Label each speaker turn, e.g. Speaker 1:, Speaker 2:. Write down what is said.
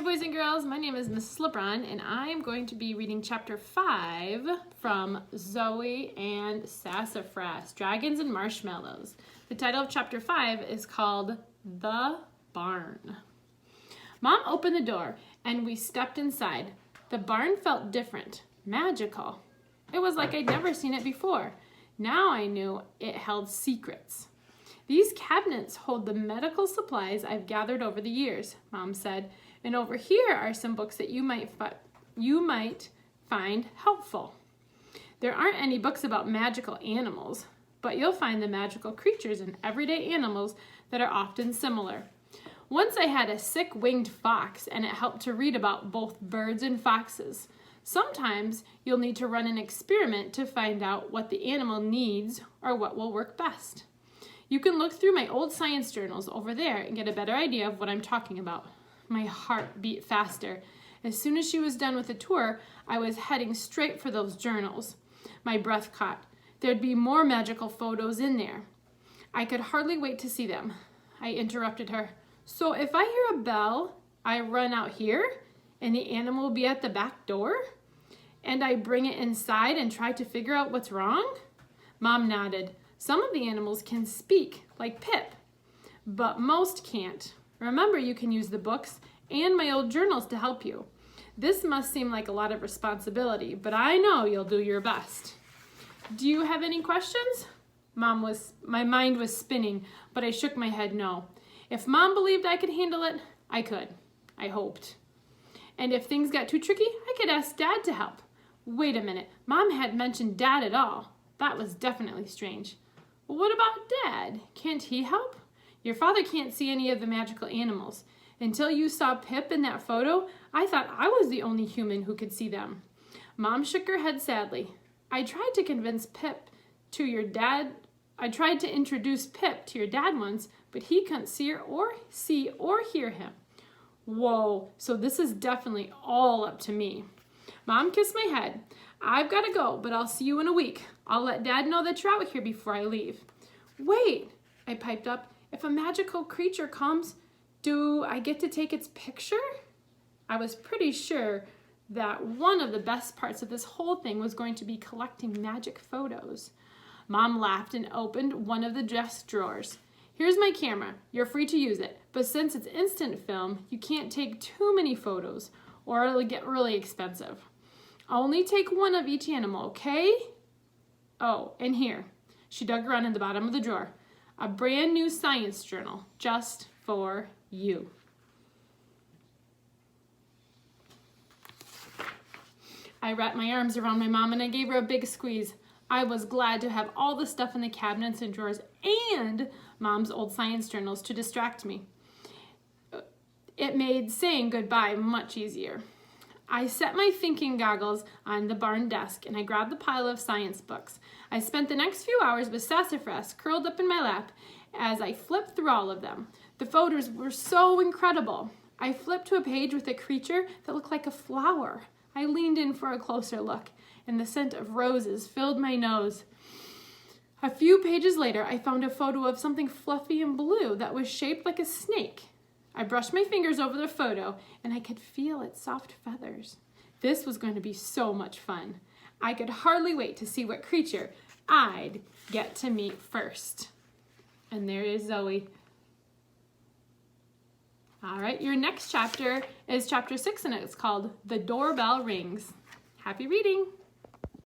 Speaker 1: boys and girls, my name is Mrs. LeBron and I am going to be reading chapter 5 from Zoey and Sassafras, Dragons and Marshmallows. The title of chapter 5 is called The Barn. Mom opened the door and we stepped inside. The barn felt different, magical. It was like I'd never seen it before. Now I knew it held secrets. These cabinets hold the medical supplies I've gathered over the years, Mom said, and over here are some books that you might find helpful. There aren't any books about magical animals, but you'll find the magical creatures and everyday animals that are often similar. Once I had a sick winged fox, and it helped to read about both birds and foxes. Sometimes you'll need to run an experiment to find out what the animal needs or what will work best. You can look through my old science journals over there and get a better idea of what I'm talking about. My heart beat faster. As soon as she was done with the tour, I was heading straight for those journals. My breath caught. There'd be more magical photos in there. I could hardly wait to see them. I interrupted her. So if I hear a bell, I run out here and the animal will be at the back door? And I bring it inside and try to figure out what's wrong? Mom nodded. Some of the animals can speak, like Pip, but most can't. Remember, you can use the books and my old journals to help you. This must seem like a lot of responsibility, but I know you'll do your best. Do you have any questions? My mind was spinning, but I shook my head no. If Mom believed I could handle it, I could. I hoped. And if things got too tricky, I could ask Dad to help. Wait a minute, Mom hadn't mentioned Dad at all. That was definitely strange. Well, what about Dad? Can't he help? Your father can't see any of the magical animals. Until you saw Pip in that photo, I thought I was the only human who could see them. Mom shook her head sadly. I tried to introduce Pip to your dad once, but he couldn't see or hear him. Whoa, so this is definitely all up to me. Mom kissed my head. I've got to go, but I'll see you in a week. I'll let Dad know that you're out here before I leave. Wait, I piped up. If a magical creature comes, do I get to take its picture? I was pretty sure that one of the best parts of this whole thing was going to be collecting magic photos. Mom laughed and opened one of the desk drawers. Here's my camera. You're free to use it, but since it's instant film, you can't take too many photos or it'll get really expensive. I'll only take one of each animal, okay? Oh, and here. She dug around in the bottom of the drawer. A brand new science journal, just for you. I wrapped my arms around my mom and I gave her a big squeeze. I was glad to have all the stuff in the cabinets and drawers and Mom's old science journals to distract me. It made saying goodbye much easier. I set my thinking goggles on the barn desk and I grabbed the pile of science books. I spent the next few hours with Sassafras curled up in my lap as I flipped through all of them. The photos were so incredible. I flipped to a page with a creature that looked like a flower. I leaned in for a closer look and the scent of roses filled my nose. A few pages later, I found a photo of something fluffy and blue that was shaped like a snake. I brushed my fingers over the photo and I could feel its soft feathers. This was going to be so much fun. I could hardly wait to see what creature I'd get to meet first. And there is Zoey. All right, your next chapter is chapter 6 and it's called The Doorbell Rings. Happy reading.